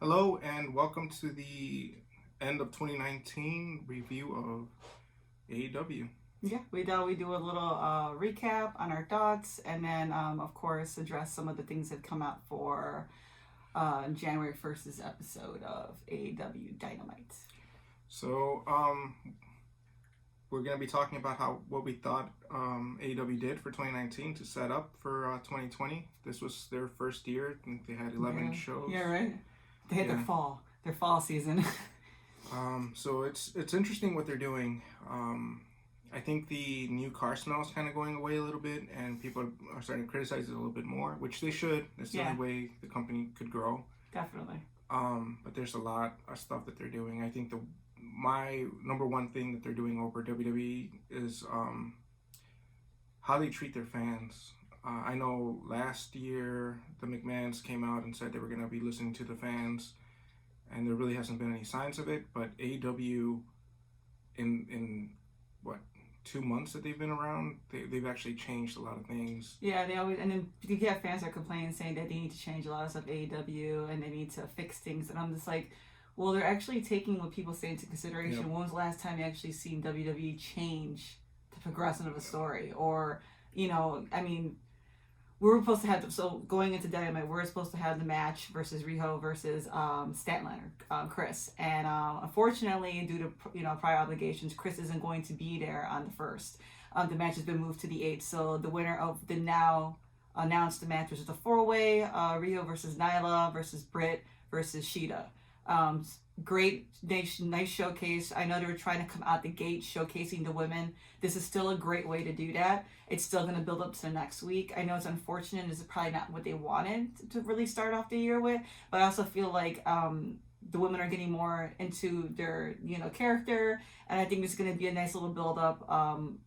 Hello and welcome to the end of 2019 review of AEW. Yeah, we do a little recap on our thoughts, and then of course address some of the things that come out for January 1st's episode of AEW Dynamite. So we're going to be talking about what we thought AEW did for 2019 to set up for 2020. This was their first year. I think they had 11 shows. Yeah, right. They had their fall season. So it's interesting what they're doing. I think the new car smell is kind of going away a little bit, and people are starting to criticize it a little bit more, which they should. It's the only way the company could grow. Definitely. But there's a lot of stuff that they're doing. I think my number one thing that they're doing over WWE is how they treat their fans. I know last year the McMahons came out and said they were going to be listening to the fans, and there really hasn't been any signs of it. But AEW, in what, 2 months that they've been around, they've actually changed a lot of things. Yeah, they always, and then you get fans that complain saying that they need to change a lot of stuff AEW and they need to fix things, and I'm just like, well, they're actually taking what people say into consideration. Yep. When was the last time you actually seen WWE change the progression of a story? Or, I mean, we were supposed to have, so going into Dynamite, we were supposed to have the match versus Riho versus Statlander, Chris. And unfortunately, due to, prior obligations, Chris isn't going to be there on the 1st. The match has been moved to the 8th. So the winner of the now announced match, which is the 4-way, Riho versus Nyla versus Britt versus Shida. Great, nice showcase. I know they were trying to come out the gate showcasing the women. This is still a great way to do that. It's still going to build up to the next week. I know it's unfortunate. This is probably not what they wanted to really start off the year with, but I also feel like the women are getting more into their character, and I think it's going to be a nice little build up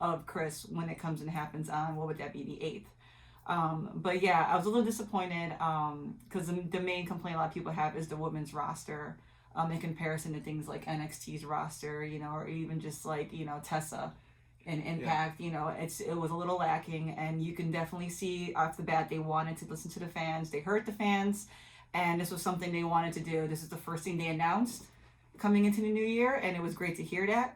of Chris when it comes and happens on, what would that be, the 8th. But yeah, I was a little disappointed because the main complaint a lot of people have is the women's roster in comparison to things like NXT's roster, or even just like, Tessa and Impact. Yeah. It was a little lacking, and you can definitely see off the bat they wanted to listen to the fans. They heard the fans, and this was something they wanted to do. This is the first thing they announced coming into the new year, and it was great to hear that.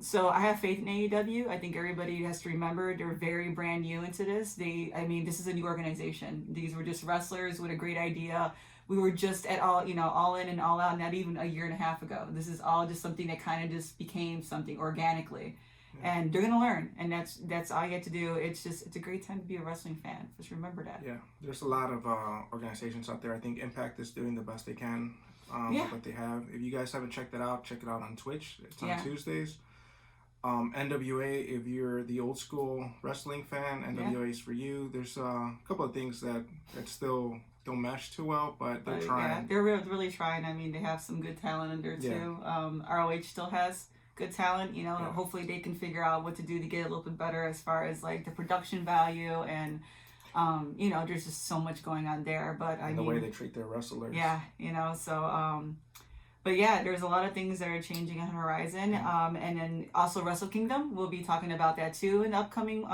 So I have faith in AEW. I think everybody has to remember they're very brand new into this. This is a new organization. These were just wrestlers with a great idea. We were just at all in and all out, not even a year and a half ago. This is all just something that kind of just became something organically. Yeah. And they're going to learn, and that's all you have to do. It's a great time to be a wrestling fan. Just remember that. Yeah, there's a lot of organizations out there. I think Impact is doing the best they can. With what they have. If you guys haven't checked it out on Twitch. It's on Tuesdays. NWA, if you're the old school wrestling fan, NWA is for you. There's a couple of things that still don't mesh too well, but they're trying. Yeah, they're really trying. I mean, they have some good talent in there too. ROH still has good talent. Hopefully they can figure out what to do to get a little bit better as far as like the production value and. There's just so much going on there, but the way they treat their wrestlers. Yeah, but yeah, there's a lot of things that are changing on the horizon. And then also Wrestle Kingdom, we'll be talking about that too in the upcoming,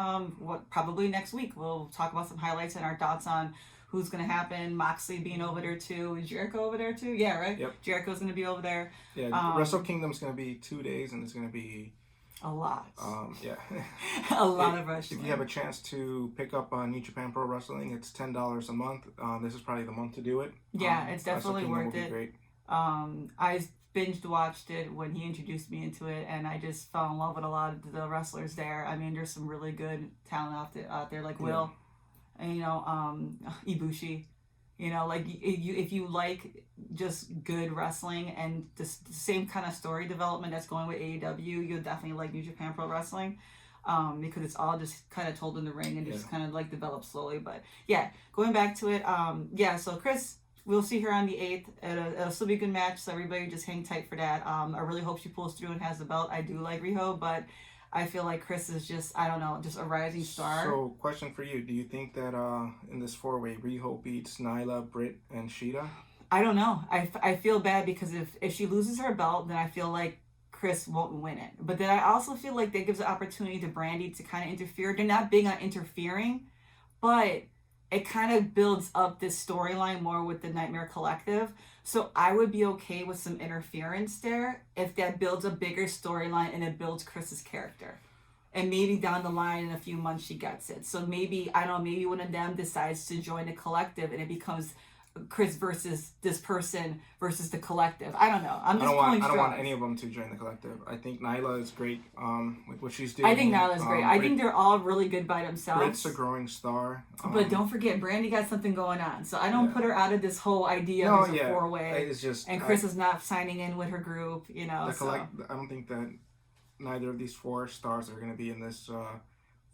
probably next week. We'll talk about some highlights and our thoughts on who's going to happen. Moxley being over there too. Is Jericho over there too? Yeah, right? Yep. Jericho's going to be over there. Yeah, Wrestle Kingdom's going to be 2 days, and it's going to be a lot. Yeah. A lot of wrestling. If you have a chance to pick up New Japan Pro Wrestling, it's $10 a month. This is probably the month to do it. Yeah, it's definitely worth it. Great. I binge watched it when he introduced me into it, and I just fell in love with a lot of the wrestlers there. I mean, there's some really good talent out there, like Will, and Ibushi. If you like just good wrestling and the same kind of story development that's going with AEW, you'll definitely like New Japan Pro Wrestling, because it's all just kind of told in the ring and just kind of like developed slowly. But yeah, going back to it, so Chris, we'll see her on the 8th. It'll still be a good match, so everybody just hang tight for that. I really hope she pulls through and has the belt. I do like Riho, but I feel like Chris is just a rising star. So, question for you. Do you think that in this 4-way, Riho beats Nyla, Britt, and Shida? I don't know. I feel bad because if she loses her belt, then I feel like Chris won't win it. But then I also feel like that gives an opportunity to Brandy to kind of interfere. They're not big on interfering, but it kind of builds up this storyline more with the Nightmare Collective. So I would be okay with some interference there if that builds a bigger storyline and it builds Chris's character. And maybe down the line in a few months she gets it. So maybe, I don't know, maybe one of them decides to join the collective and it becomes Chris versus this person versus the collective. I don't know. I don't want any of them to join the collective. I think Nyla is great with what she's doing. I think Nyla's great. I think they're all really good by themselves. Britt's a growing star. But don't forget, Brandy got something going on. So I don't put her out of this whole idea of a four-way. It's just, and Chris is not signing in with her group, you know. I don't think that neither of these 4 stars that are going to be in this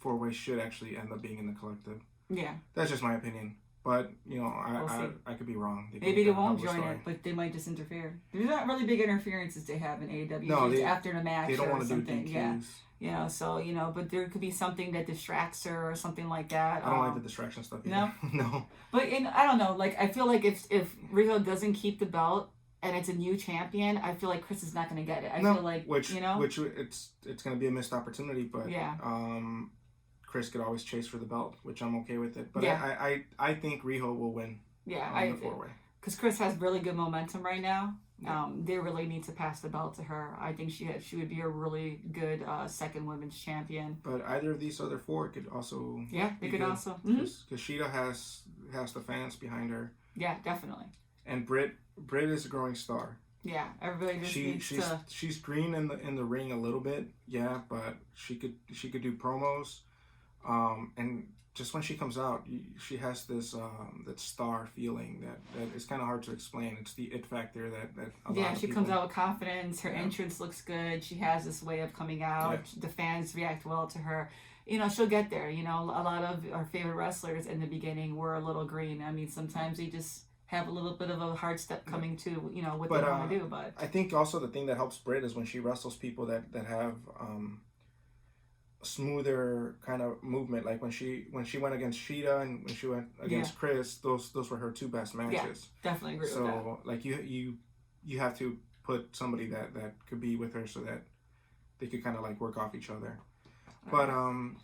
4-way should actually end up being in the collective. Yeah. That's just my opinion. But, you know, I could be wrong. Maybe they won't join it, but they might just interfere. There's not really big interferences they have in AEW. No, after the match they don't want to something. do DQs. Yeah. You know, so, you know, but there could be something that distracts her or something like that. I don't like the distraction stuff either. No? No. But, I don't know, like, I feel like if Riho doesn't keep the belt and it's a new champion, I feel like Chris is not going to get it. I feel like, which it's going to be a missed opportunity, but Chris could always chase for the belt, which I'm okay with it. But I think Riho will win. Yeah, the 4-way. Because Chris has really good momentum right now. They really need to pass the belt to her. I think she would be a really good second women's champion. But either of these other 4 could also they could also because Shida has the fans behind her. Yeah, definitely. And Britt is a growing star. Yeah, everybody just needs to. She's green in the ring a little bit, but she could do promos. And just when she comes out, she has this that star feeling that is kind of hard to explain. It's the it factor that a lot of she people, comes out with confidence. Her entrance looks good. She has this way of coming out. Yeah. The fans react well to her. You know, she'll get there. You know, a lot of our favorite wrestlers in the beginning were a little green. I mean, sometimes they just have a little bit of a hard step coming to, you know, what they want to do. But I think also the thing that helps Britt is when she wrestles people that have smoother kind of movement, like when she went against Shida and when she went against Chris, those were her 2 best matches. Yeah, definitely agree with that. So like you have to put somebody that could be with her so that they could kind of like work off each other. But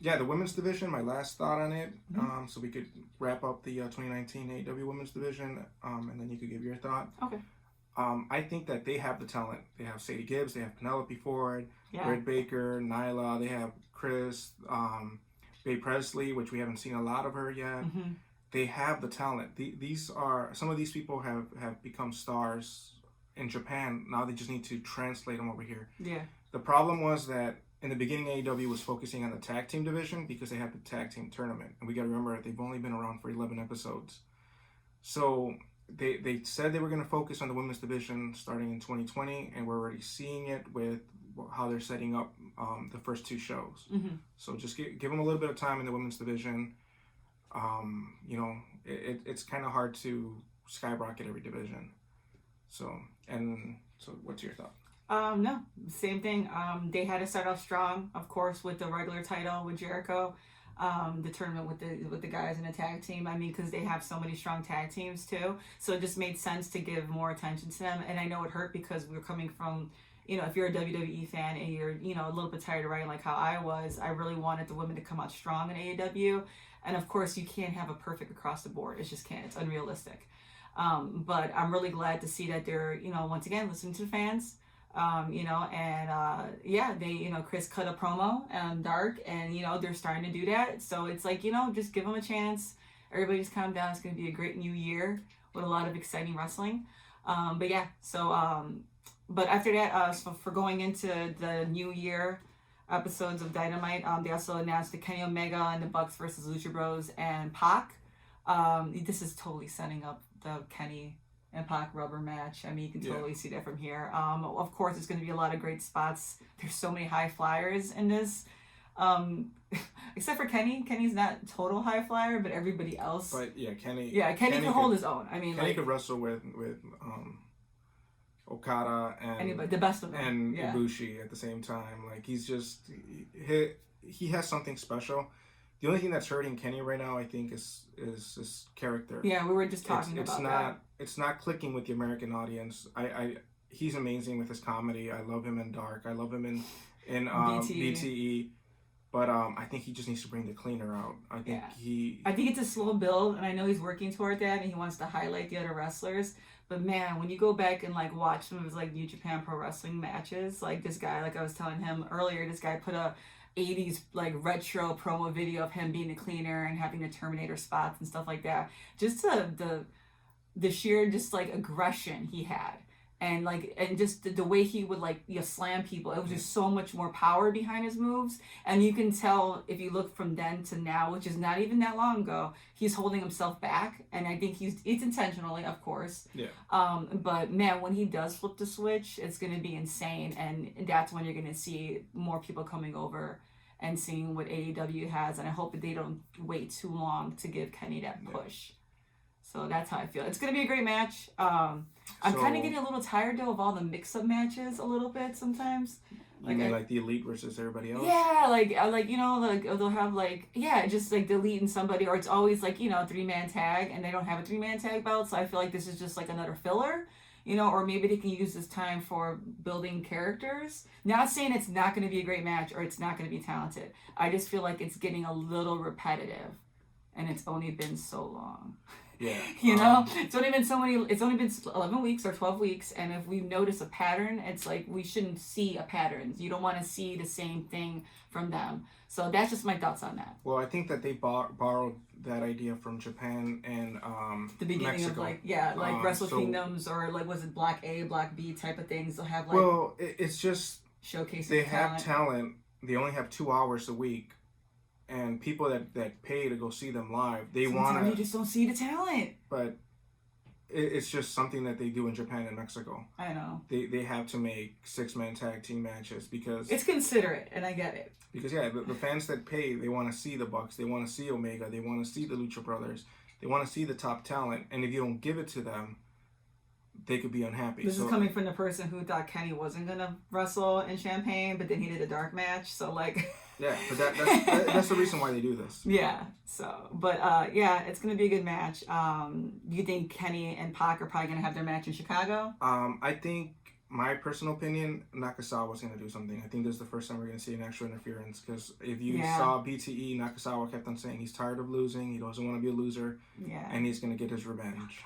the women's division, my last thought on it, so we could wrap up the 2019 AEW women's division, and then you could give your thought. Okay. I think that they have the talent. They have Sadie Gibbs, they have Penelope Ford, Britt Baker, Nyla, they have Chris, Bae Presley, which we haven't seen a lot of her yet. Mm-hmm. They have the talent. Some of these people have become stars in Japan. Now they just need to translate them over here. Yeah. The problem was that in the beginning, AEW was focusing on the tag team division because they had the tag team tournament. And we got to remember, they've only been around for 11 episodes. So they said they were going to focus on the women's division starting in 2020, and we're already seeing it with how they're setting up the first 2 shows. Mm-hmm. So just give them a little bit of time in the women's division. You know, it's kind of hard to skyrocket every division. So what's your thought? No, same thing. They had to start off strong, of course, with the regular title with Jericho. The tournament with the guys in the tag team. I mean, because they have so many strong tag teams too. So it just made sense to give more attention to them. And I know it hurt because we were coming from, you know, if you're a WWE fan and you're, you know, a little bit tired of writing like how I was, I really wanted the women to come out strong in AEW. And of course, you can't have a perfect across the board. It just can't. It's unrealistic. But I'm really glad to see that they're, you know, once again, listening to the fans. You know, and they, you know, Chris cut a promo Dark, and you know they're starting to do that. So it's like, you know, just give them a chance. Everybody just calm down. It's going to be a great new year with a lot of exciting wrestling. But after that, so for going into the new year episodes of Dynamite, they also announced the Kenny Omega and the Bucks versus Lucha Bros and Pac. This is totally setting up the Kenny and Pac rubber match. I mean, you can totally see that from here. Of course, there's going to be a lot of great spots. There's so many high flyers in this. Except for Kenny. Kenny's not total high flyer, but everybody else. But yeah, Kenny can hold his own. I mean, Kenny could wrestle with Okada and anybody, the best of them, and Ibushi at the same time. Like he has something special. The only thing that's hurting Kenny right now, I think, is his character. Yeah, we were just talking about that. It's not clicking with the American audience. He's amazing with his comedy. I love him in Dark. I love him in BTE. But I think he just needs to bring the cleaner out. I think it's a slow build, and I know he's working toward that, and he wants to highlight the other wrestlers. But man, when you go back and like watch some of his like New Japan Pro Wrestling matches, like this guy, like I was telling him earlier, this guy put a 80s like retro promo video of him being a cleaner and having the Terminator spots and stuff like that. Just the sheer just like aggression he had. And like, and just the way he would like slam people, it was just so much more power behind his moves. And you can tell if you look from then to now, which is not even that long ago, he's holding himself back. And I think it's intentionally, of course. Yeah. But man, when he does flip the switch, it's going to be insane. And that's when you're going to see more people coming over and seeing what AEW has. And I hope that they don't wait too long to give Kenny that push. So that's how I feel. It's going to be a great match. I'm kind of getting a little tired, though, of all the mix-up matches a little bit sometimes. You mean like the Elite versus everybody else? Yeah, like they'll have, just, like, deleting somebody, or it's always, like, three-man tag, and they don't have a three-man tag belt, so I feel like this is just, like, another filler, or maybe they can use this time for building characters. Not saying it's not going to be a great match, or it's not going to be talented. I just feel like it's getting a little repetitive, and it's only been so long. Yeah. It's only been 11 weeks or 12 weeks, and if we notice a pattern, it's like we shouldn't see a pattern. You don't want to see the same thing from them. So that's just my thoughts on that. Well, I think that they borrowed that idea from Japan and the beginning Mexico. Of Wrestle Kingdoms, or like, was it Block A, Block B type of things? They'll have it's just showcasing they have talent. They only have 2 hours a week. And people that pay to go see them live, they want to... you just don't see the talent. But it's just something that they do in Japan and Mexico. I know. They have to make 6-man tag team matches because... It's considerate, and I get it. Because, the fans that pay, they want to see the Bucks, they want to see Omega, they want to see the Lucha Brothers, they want to see the top talent, and if you don't give it to them, they could be unhappy. This is coming from the person who thought Kenny wasn't going to wrestle in Champagne, but then he did a dark match, so like... Yeah, but that's the reason why they do this. Yeah, so, but it's going to be a good match. Do you think Kenny and Pac are probably going to have their match in Chicago? I think, my personal opinion, Nakasawa's going to do something. I think this is the first time we're going to see an actual interference, because if you saw BTE, Nakasawa kept on saying he's tired of losing, he doesn't want to be a loser, and he's going to get his revenge.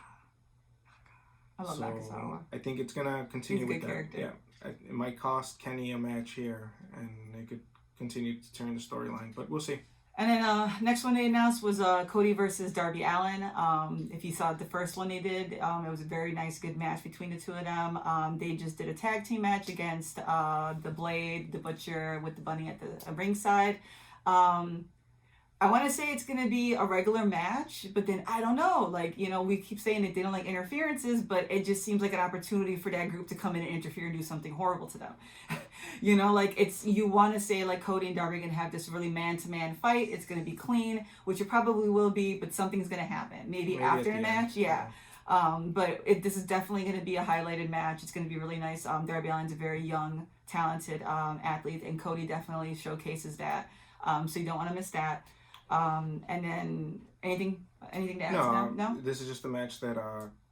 I love Nakasawa. I think it's going to continue with that. Character. Yeah, it might cost Kenny a match here, and they could continue to turn the storyline, but we'll see. And then next one they announced was Cody versus Darby Allin. If you saw the first one they did, it was a very nice, good match between the two of them. They just did a tag team match against the Blade, the Butcher, with the Bunny at the ringside. I want to say it's going to be a regular match, but then I don't know. Like, we keep saying that they don't like interferences, but it just seems like an opportunity for that group to come in and interfere and do something horrible to them. You want to say like Cody and Darby are going to have this really man-to-man fight. It's going to be clean, which it probably will be, but something's going to happen. Maybe after the match, but this is definitely going to be a highlighted match. It's going to be really nice. Darby Allin's a very young, talented athlete, and Cody definitely showcases that. So you don't want to miss that. And then anything to add? No. This is just a match that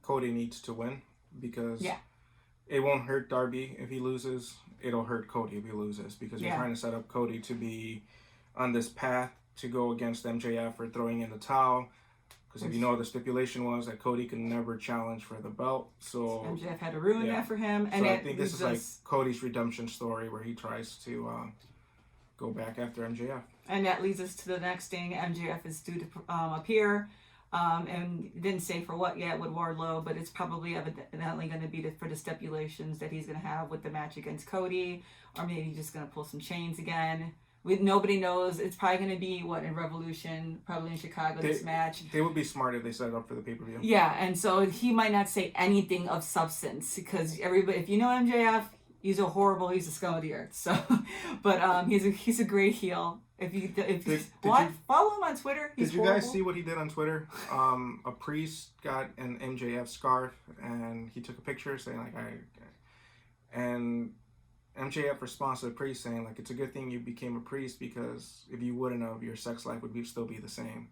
Cody needs to win, because it won't hurt Darby if he loses. It'll hurt Cody if he loses, because you're trying to set up Cody to be on this path to go against MJF for throwing in the towel. Because if you know, the stipulation was that Cody could never challenge for the belt. So MJF had to ruin that for him. And so I think this is like Cody's redemption story, where he tries to go back after MJF. And that leads us to the next thing. MJF is due to appear. And didn't say for what yet with Wardlow, but it's probably evidently going to be for the stipulations that he's going to have with the match against Cody, or maybe he's just going to pull some chains again. Nobody knows. It's probably going to be in Revolution, probably in Chicago. This match. They would be smart if they set it up for the pay-per-view. Yeah, and so he might not say anything of substance, because everybody, if you know MJF, he's a scum of the earth. So, but he's a great heel. Follow him on Twitter. Did you guys see what he did on Twitter? A priest got an MJF scarf, and he took a picture saying and MJF responds to the priest saying it's a good thing you became a priest, because if you wouldn't have, your sex life would still be the same.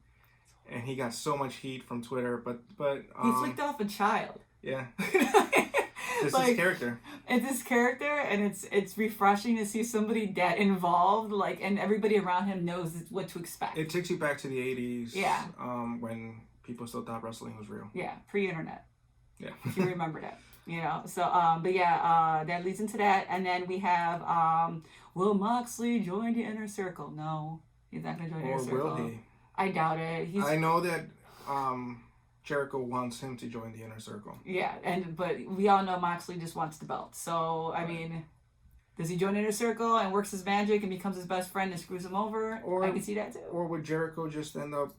And he got so much heat from Twitter, but he flicked off a child. Yeah. This is his character. it's this character, and it's refreshing to see somebody that involved, like, and everybody around him knows what to expect. It takes you back to the 80s. Yeah. When people still thought wrestling was real. Yeah, pre-internet. Yeah. If you remember that. You know, so, but yeah, that leads into that. And then we have, will Moxley join the Inner Circle? No, he's not going to join the Inner Circle. Or will he? I doubt it. I know that Jericho wants him to join the Inner Circle. Yeah, but we all know Moxley just wants the belt. So, I mean, does he join the Inner Circle and works his magic and becomes his best friend and screws him over? I can see that too. Or would Jericho just end up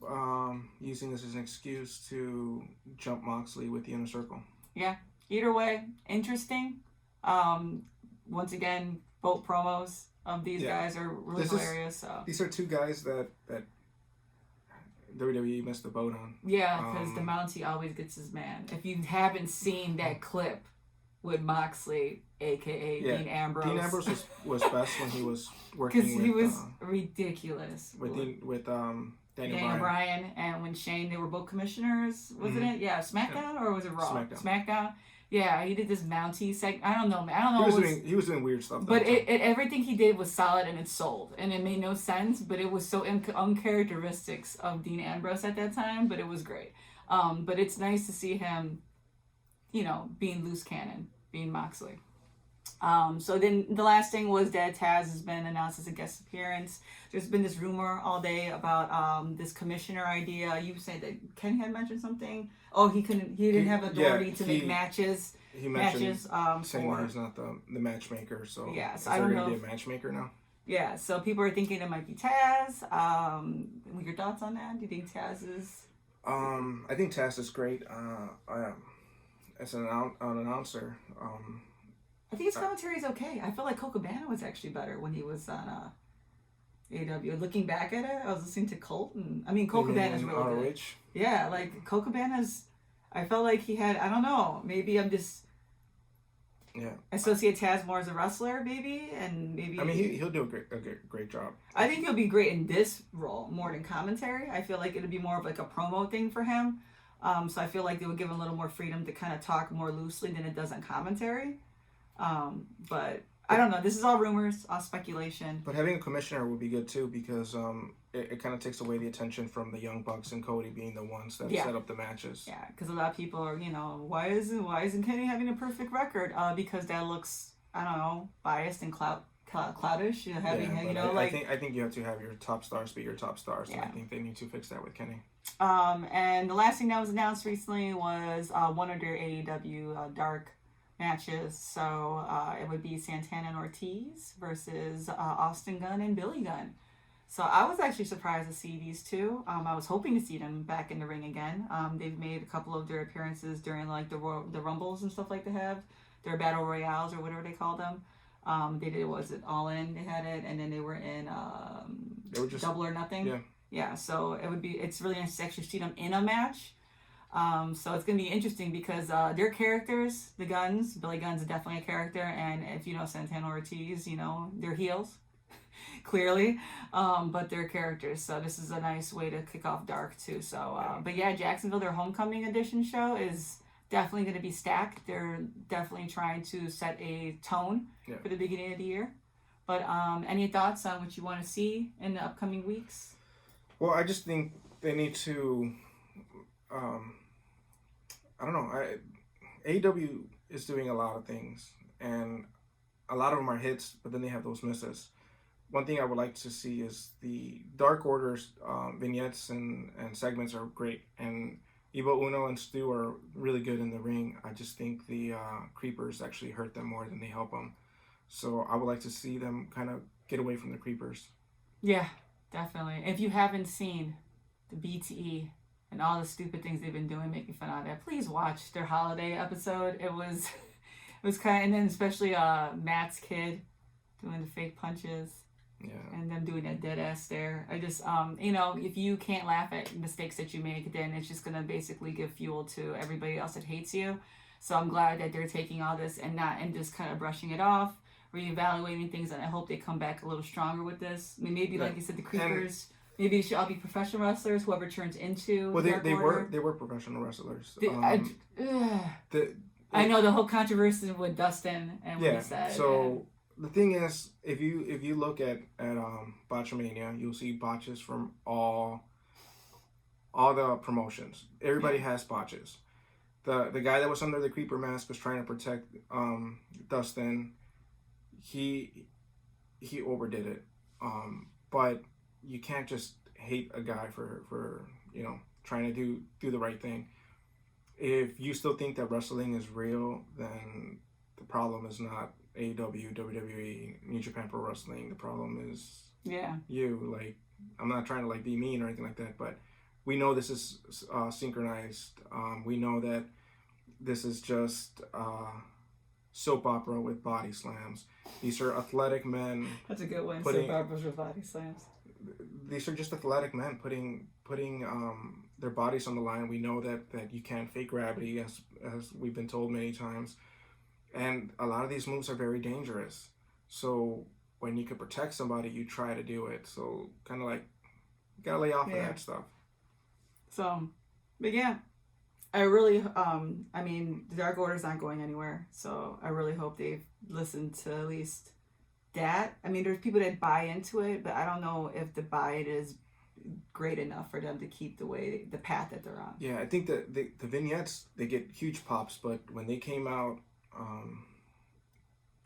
using this as an excuse to jump Moxley with the Inner Circle? Yeah. Either way, interesting. Once again, both promos of these guys are really hilarious. These are two guys that WWE missed the boat on. Yeah, because the Mountie always gets his man. If you haven't seen that clip with Moxley, a.k.a. Dean Ambrose. Dean Ambrose was best when he was working with... Because he was ridiculous. With Daniel Bryan, and when Shane, they were both commissioners, wasn't it? Yeah, SmackDown, or was it Raw? SmackDown. Yeah, he did this Mountie segment. I don't know, man. I don't know. He was doing weird stuff. But everything he did was solid and it sold. And it made no sense, but it was so uncharacteristics of Dean Ambrose at that time, but it was great. But it's nice to see him, you know, being loose cannon, being Moxley. So then the last thing was that Taz has been announced as a guest appearance. There's been this rumor all day about this commissioner idea. You said that Kenny had mentioned something. Oh, he didn't have authority to make matches. He mentioned saying that he's not the matchmaker. So yeah, so is I don't there know. Going to be a matchmaker now? Yeah, so people are thinking it might be Taz. Your thoughts on that? Do you think Taz is? I think Taz is great. As an announcer. I think his commentary is okay. I feel like Colt Cabana was actually better when he was on AEW. Looking back at it, I was listening to Colt, and I mean Colt Cabana's really good. Yeah, like Colt Cabana's. I felt like he had. I don't know. Maybe I'm just. Yeah. Associate Taz more as a wrestler, maybe, and maybe. I mean, he'll do a great job. I think he'll be great in this role more than commentary. I feel like it'll be more of like a promo thing for him. So I feel like they would give him a little more freedom to kind of talk more loosely than it does on commentary. But I don't know. This is all rumors, all speculation. But having a commissioner would be good too, because it kind of takes away the attention from the Young Bucks and Cody being the ones that set up the matches. Yeah, because a lot of people are, why isn't Kenny having a perfect record? Because that looks, I don't know, biased and cloudish. I think you have to have your top stars be your top stars, and I think they need to fix that with Kenny. And the last thing that was announced recently was one of their AEW dark matches. So it would be Santana and Ortiz versus Austin Gunn and Billy Gunn. So I was actually surprised to see these two. I was hoping to see them back in the ring again. They've made a couple of their appearances during like the Rumbles and stuff like they have, their Battle Royales or whatever they call them. They did, was it All In? They had it, and then they were in Double or Nothing. Yeah. Yeah. So it's really nice to actually see them in a match. So it's going to be interesting because their characters, the Guns, Billy Gunn's definitely a character, and if you know Santana Ortiz, they're heels, clearly, but they're characters. So this is a nice way to kick off Dark too. So, but yeah, Jacksonville, their homecoming edition show is definitely going to be stacked. They're definitely trying to set a tone for the beginning of the year. But any thoughts on what you want to see in the upcoming weeks? Well, I just think they need to. I don't know. AEW is doing a lot of things, and a lot of them are hits, but then they have those misses. One thing I would like to see is the Dark Order's vignettes and segments are great, and Ivo Uno and Stu are really good in the ring. I just think the Creepers actually hurt them more than they help them. So I would like to see them kind of get away from the Creepers. Yeah, definitely. If you haven't seen the BTE and all the stupid things they've been doing, making fun of that, please watch their holiday episode. It was kind of, and then especially Matt's kid doing the fake punches. Yeah. And them doing that dead ass stare. I just, if you can't laugh at mistakes that you make, then it's just going to basically give fuel to everybody else that hates you. So I'm glad that they're taking all this and just kind of brushing it off, reevaluating things, and I hope they come back a little stronger with this. I mean, maybe like you said, the Creepers, maybe they should all be professional wrestlers, whoever turns into they were professional wrestlers. I know the whole controversy with Dustin and what he said. So the thing is, if you look at Botchamania, you'll see botches from all the promotions. Everybody has botches. The guy that was under the creeper mask was trying to protect Dustin. He overdid it. But you can't just hate a guy for trying to do the right thing. If you still think that wrestling is real, then the problem is not AEW, WWE, New Japan Pro Wrestling. The problem is you. Like, I'm not trying to be mean or anything like that, but we know this is synchronized. We know that this is just soap opera with body slams. These are athletic men. That's a good one. Soap operas with body slams. These are just athletic men putting their bodies on the line. We know that you can't fake gravity, as we've been told many times, and a lot of these moves are very dangerous. So when you can protect somebody, you try to do it. So kind of gotta lay off of that stuff. So, but yeah, I really, I mean, the Dark Order's not going anywhere. So I really hope they've listened to at least that. I mean, there's people that buy into it, but I don't know if the buy it is great enough for them to keep the path that they're on. Yeah, I think that the vignettes, they get huge pops, but when they came out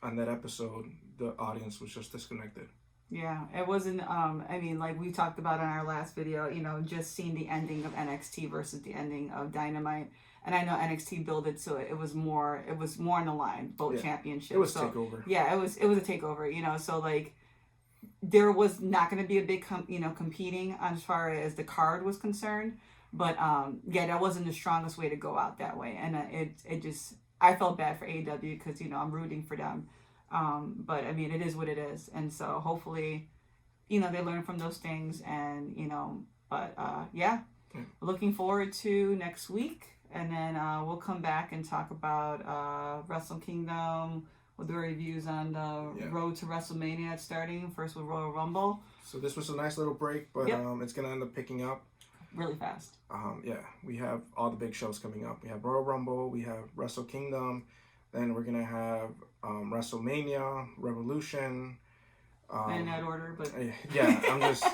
on that episode, the audience was just disconnected. Yeah, it wasn't, I mean, like we talked about in our last video, just seeing the ending of NXT versus the ending of Dynamite. And I know NXT built it so it was more on the line, both championships. It was a takeover. Yeah, it was a takeover, so like there was not going to be a big, competing as far as the card was concerned. But that wasn't the strongest way to go out that way. And it just, I felt bad for AEW because, I'm rooting for them. But I mean, it is what it is. And so hopefully, they learn from those things and, but looking forward to next week. And then we'll come back and talk about Wrestle Kingdom. We'll do our reviews on the road to WrestleMania starting first with Royal Rumble. So this was a nice little break, but it's going to end up picking up really fast. We have all the big shows coming up. We have Royal Rumble, we have Wrestle Kingdom, then we're going to have WrestleMania, Revolution. In that order, but... I'm just...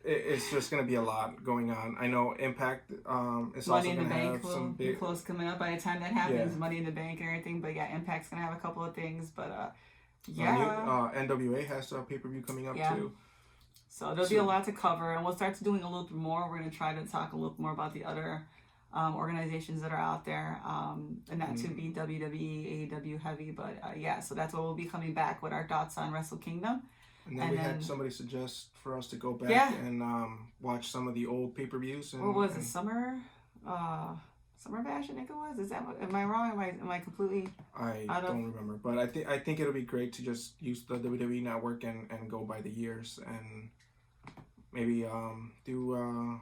It's just going to be a lot going on. I know Impact is also going to have some big... Money in the Bank will be close coming up by the time that happens. Money in the Bank and everything. But Impact's going to have a couple of things. But NWA has a pay-per-view coming up too. So there'll be a lot to cover. And we'll start doing a little bit more. We're going to try to talk a little more about the other organizations that are out there. And not to be WWE, AEW heavy. But so that's what we'll be coming back with our thoughts on Wrestle Kingdom. And then we had somebody suggest for us to go back and watch some of the old pay-per-views. What was it? Summer Bash, I think it was. Is that? Am I wrong? Am I completely? I don't remember, but I think it'll be great to just use the WWE Network and go by the years and maybe do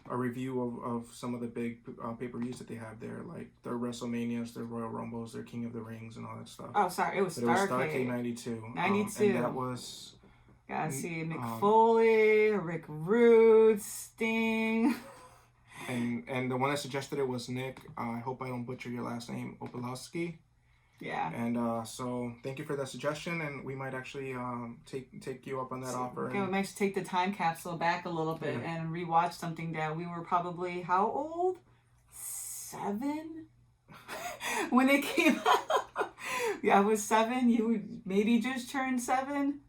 a review of some of the big pay-per-views that they have there, like their WrestleManias, their Royal Rumbles, their King of the Rings, and all that stuff. Oh, sorry, it was Starrcade. 92. 92. And that was... Gotta see Mick Foley, Rick Rude, Sting. And the one that suggested it was Nick, I hope I don't butcher your last name, Opalowski. Yeah. And so thank you for that suggestion, and we might actually take you up on that offer. Okay, we might take the time capsule back a little bit and rewatch something that we were probably how old? 7 when it came out. I was 7. You maybe just turned 7.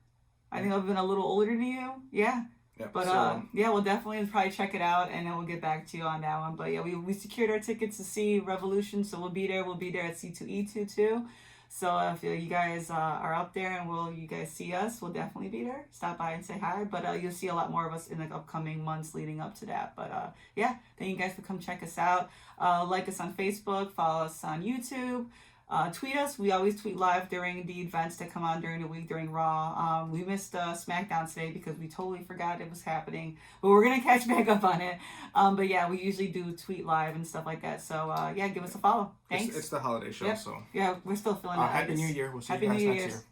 I think I've been a little older than you. Yeah. Yep, but we'll definitely probably check it out, and then we'll get back to you on that one. But we secured our tickets to see Revolution, so we'll be there. We'll be there at C2E2 too. So if you guys are up there and you guys see us, we'll definitely be there. Stop by and say hi. But you'll see a lot more of us in the upcoming months leading up to that. But thank you guys for come check us out. Like us on Facebook, follow us on YouTube. Tweet us. We always tweet live during the events that come on during the week during Raw. We missed SmackDown today because we totally forgot it was happening, but we're gonna catch back up on it. We usually do tweet live and stuff like that. So give us a follow. Thanks. It's the holiday show, so we're still feeling Happy New Year. We'll see you guys next year.